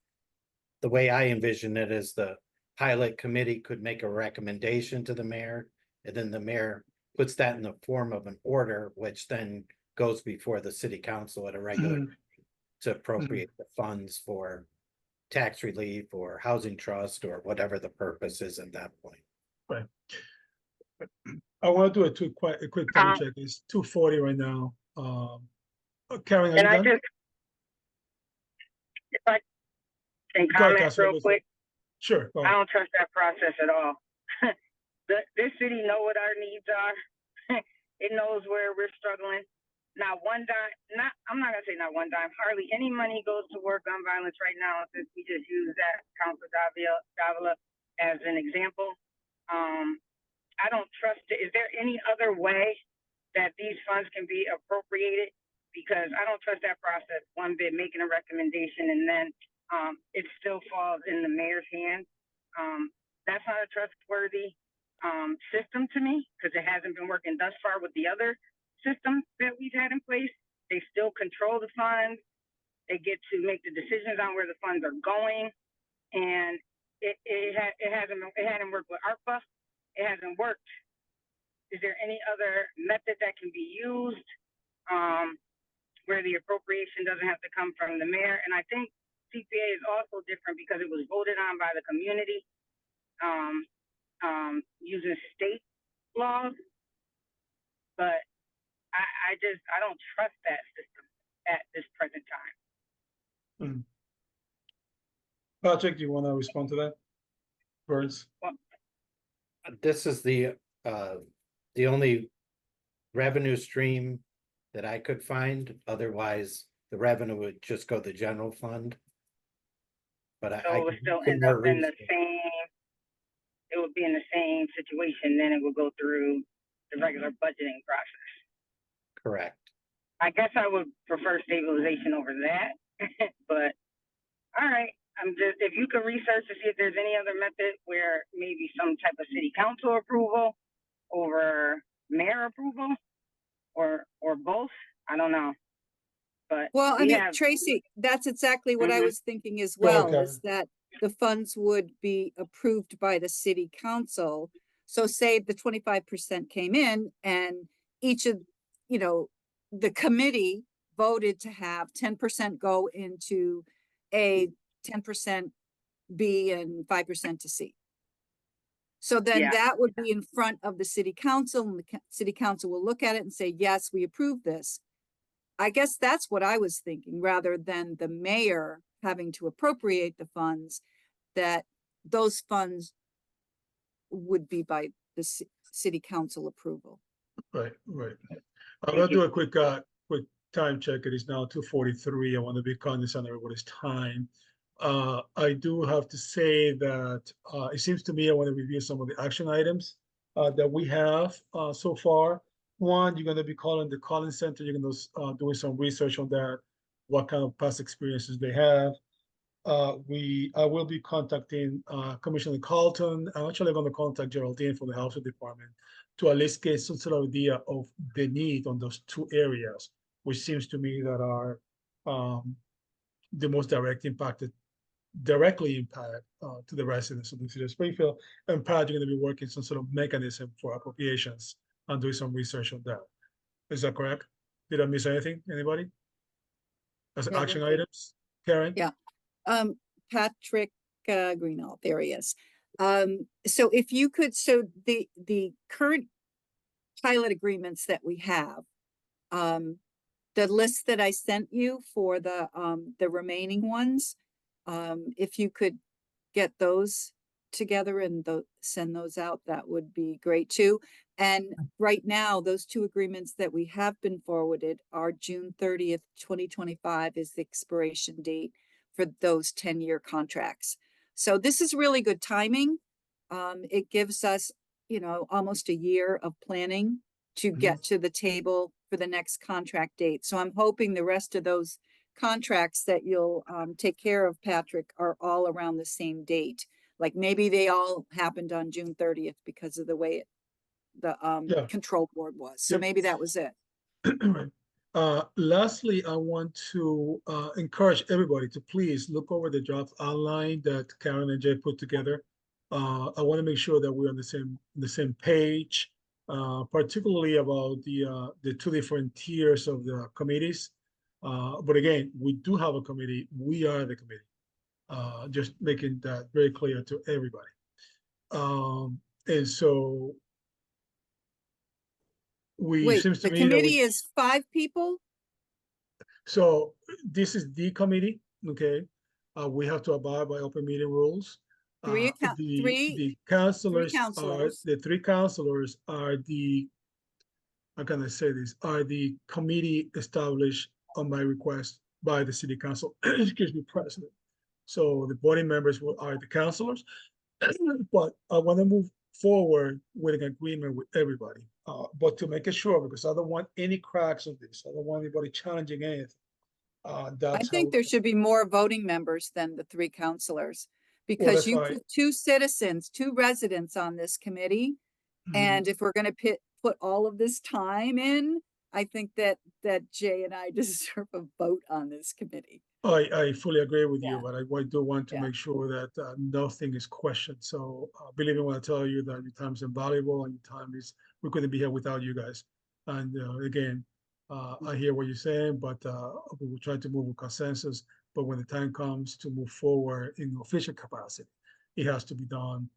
the way I envision it is the pilot committee could make a recommendation to the mayor, and then the mayor puts that in the form of an order, which then goes before the city council at a regular meeting. to appropriate the funds for tax relief or housing trust or whatever the purpose is at that point. Right. I want to do a quick time check. It's 2:40 right now. Karen, are you And I done? just, if I can Go ahead, comment Councilor real Wilson. quick, Sure. Go I ahead. don't trust that process at all. This city know what our needs are. It knows where we're struggling. Not one dime, I'm not gonna say not one dime, hardly any money goes to work on violence right now, since we just use that Council Davila as an example. I don't trust it. Is there any other way that these funds can be appropriated? Because I don't trust that process one bit, making a recommendation and then it still falls in the mayor's hands. That's not a trustworthy system to me, because it hasn't been working thus far with the other systems that we've had in place. They still control the funds. They get to make the decisions on where the funds are going, and it hadn't worked with ARPA. It hasn't worked. Is there any other method that can be used where the appropriation doesn't have to come from the mayor? And I think CPA is also different because it was voted on by the community using state laws. But I don't trust that system at this present time. Patrick, do you want to respond to that? Burns? This is the only revenue stream that I could find. Otherwise, the revenue would just go to the general fund. But So it would still end up in the same, it would be in the same situation, then it would go through the regular budgeting process. Correct. I guess I would prefer stabilization over that, but all right. If you could research to see if there's any other method where maybe some type of city council approval over mayor approval or both, I don't know. But Well, I we mean, have, Tracy, that's exactly what I Mhm. was thinking as Go ahead, well, is that the funds would be approved by the city council. So say the 25% came in and each of, the committee voted to have 10% go into A, 10% B, and 5% to C. So then Yeah. that would be in front of the city council, and the city council will look at it and say, yes, we approve this. I guess that's what I was thinking, rather than the mayor having to appropriate the funds, that those funds would be by the city council approval. Right. I'm gonna do a quick time check. It is now 2:43. I want to be cognizant of everybody's time. I do have to say that it seems to me I want to review some of the action items that we have so far. One, you're going to be calling the Collins Center. You're going to doing some research on that, what kind of past experiences they have. I will be contacting Commissioner Carlton. I'm actually going to contact Geraldine from the Housing Department to at least get some sort of idea of the need on those two areas, which seems to me that are the most directly impact to the residents of the city of Springfield. And Pat, you're going to be working some sort of mechanism for appropriations and doing some research on that. Is that correct? Did I miss anything? Anybody? As Yeah, action you're good. items? Karen? Yeah. Patrick Greenall, there he is. So if you could, so the current pilot agreements that we have, the list that I sent you for the remaining ones, if you could get those together and send those out, that would be great too. And right now, those two agreements that we have been forwarded are June 30th, 2025 is the expiration date for those 10-year contracts. So this is really good timing. It gives us, almost a year of planning to get to the table for the next contract date. So I'm hoping the rest of those contracts that you'll take care of, Patrick, are all around the same date. Like maybe they all happened on June 30th because of the way the control board was. So maybe that was it. Right. Lastly, I want to encourage everybody to please look over the jobs online that Karen and Jay put together. I want to make sure that we're on the same page, particularly about the two different tiers of the committees. But again, we do have a committee. We are the committee. Just making that very clear to everybody. And so Wait, seems to the me that committee is 5 people? so this is the committee, okay? We have to abide by open meeting rules. Three The counselors are, counselors. the 3 counselors are how can I say this, are the committee established on my request by the city council, excuse me, president. So the voting members are the counselors, but I want to move forward with an agreement with everybody. But to make it sure, because I don't want any cracks of this, I don't want anybody challenging anything. I That's think how, there should be more voting members than the 3 counselors. Because that's you fine. put 2 citizens, 2 residents on this committee. Mhm. And if we're gonna put all of this time in, I think that Jay and I deserve a vote on this committee. I fully agree with you, Yeah. but I do want to Yeah. make sure that nothing is questioned. So believe me when I tell you that your time is invaluable and your time is, we couldn't be here without you guys. And again, I hear what you're saying, but we will try to move with consensus. But when the time comes to move forward in official capacity, it has to be done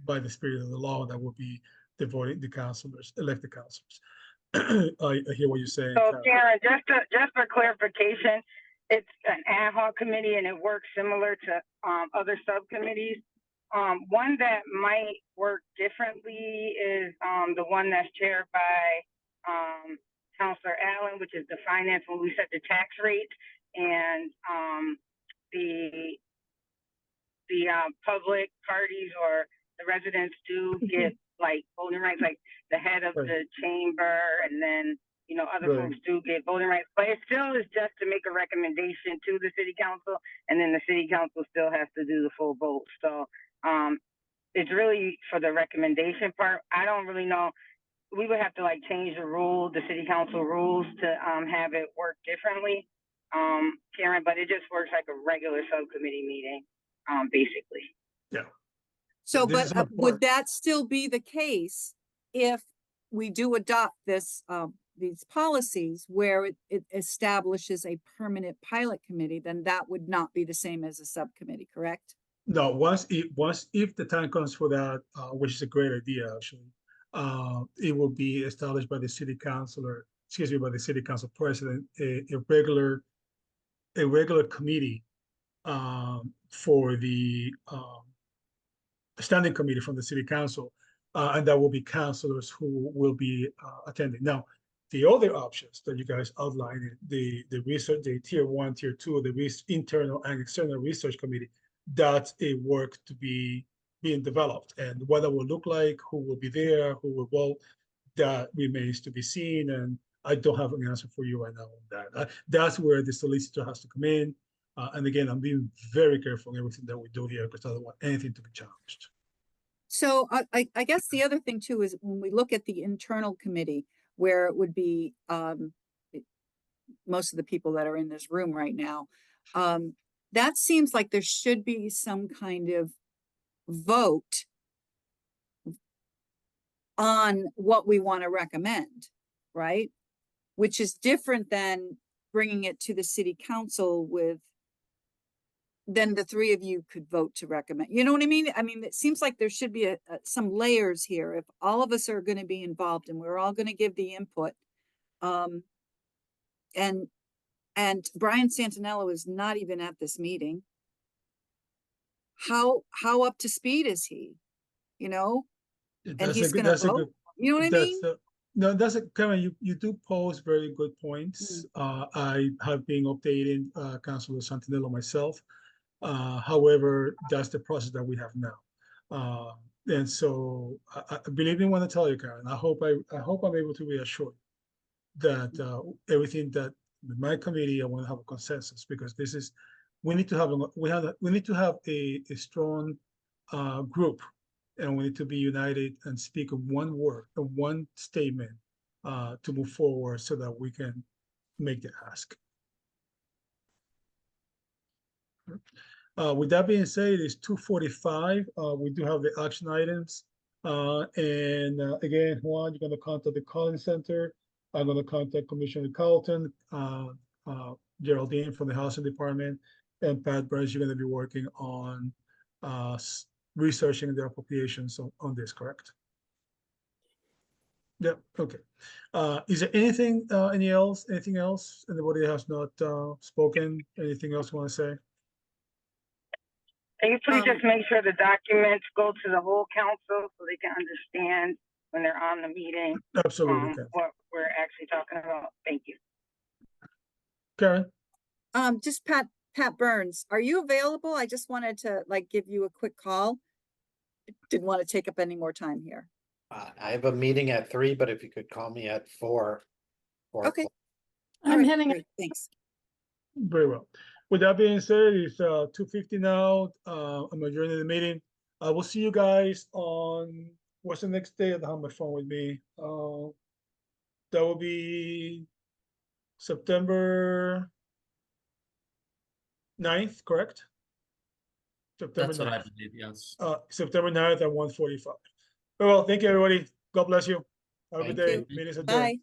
by the spirit of the law. That will be the counselors, elected counselors. I hear what you're saying, So Karen. Karen, just for clarification, it's an ad hoc committee and it works similar to other subcommittees. One that might work differently is the one that's chaired by Counselor Allen, which is the finance when we set the tax rate, and the public parties or the residents do get like voting rights, like the head of Right. the chamber, and then other Right. folks do get voting rights. But it still is just to make a recommendation to the city council, and then the city council still has to do the full vote. So it's really for the recommendation part. I don't really know. We would have to like change the the city council rules to have it work differently, Karen. But it just works like a regular subcommittee meeting, basically. Yeah. So, This but is would important. that still be the case if we do adopt these policies where it establishes a permanent pilot committee, then that would not be the same as a subcommittee, correct? No, if the time comes for that, which is a great idea, actually, it will be established by the city councilor, excuse me, by the city council president, a regular committee for the standing committee from the city council, and that will be councilors who will be attending. Now, the other options that you guys outlined, the research, the tier 1, tier 2, the internal and external research committee, that's a work to be being developed, and what that will look like, who will be there, who will vote, that remains to be seen. And I don't have an answer for you right now on that. That's where the solicitor has to come in. And again, I'm being very careful in everything that we do here because I don't want anything to be challenged. So I guess the other thing too is when we look at the internal committee, where it would be most of the people that are in this room right now, that seems like there should be some kind of vote on what we want to recommend, right? Which is different than bringing it to the city council then the 3 of you could vote to recommend. You know what I mean? I mean, it seems like there should be some layers here. If all of us are going to be involved and we're all going to give the input, and Brian Santinello is not even at this meeting. How up to speed is he? You know, and he's going to vote. You know what I mean? No, Karen, you do pose very good points. I have been updating Councilor Santinello myself. However, that's the process that we have now. And so I believe me when I tell you, Karen, I hope I'm able to reassure you that everything that with my committee, I want to have a consensus, because this is, we need to have a strong group, and we need to be united and speak in one word, in one statement, to move forward so that we can make the ask. With that being said, it's 2:45. We do have the action items. And again, Juan, you're going to contact the Collins Center. I'm going to contact Commissioner Carlton. Geraldine from the Housing Department, and Pat Burns, you're gonna be working on researching the appropriations on this, correct? Yep, okay. Is there anything, anything else? Anybody has not spoken? Anything else you want to say? Can you please Um, just make sure the documents go to the whole council so they can understand when they're on the meeting, Absolutely, Karen. what we're actually talking about? Thank you. Karen? Just Pat Burns, are you available? I just wanted to like give you a quick call. Didn't want to take up any more time here. I have a meeting at 3, but if you could call me at 4. Okay. All I'm right, heading, great, thanks. Very well. With that being said, it's 2:50 now. I'm adjourning the meeting. I will see you guys on, what's the next day? I don't have my phone with me. That will be September 9th, correct? September That's what I 9th. believe, yes. September 9th at 1:45. Well, thank you, everybody. God bless you. Have a good Thank day. you. Meeting's adjourned. Bye.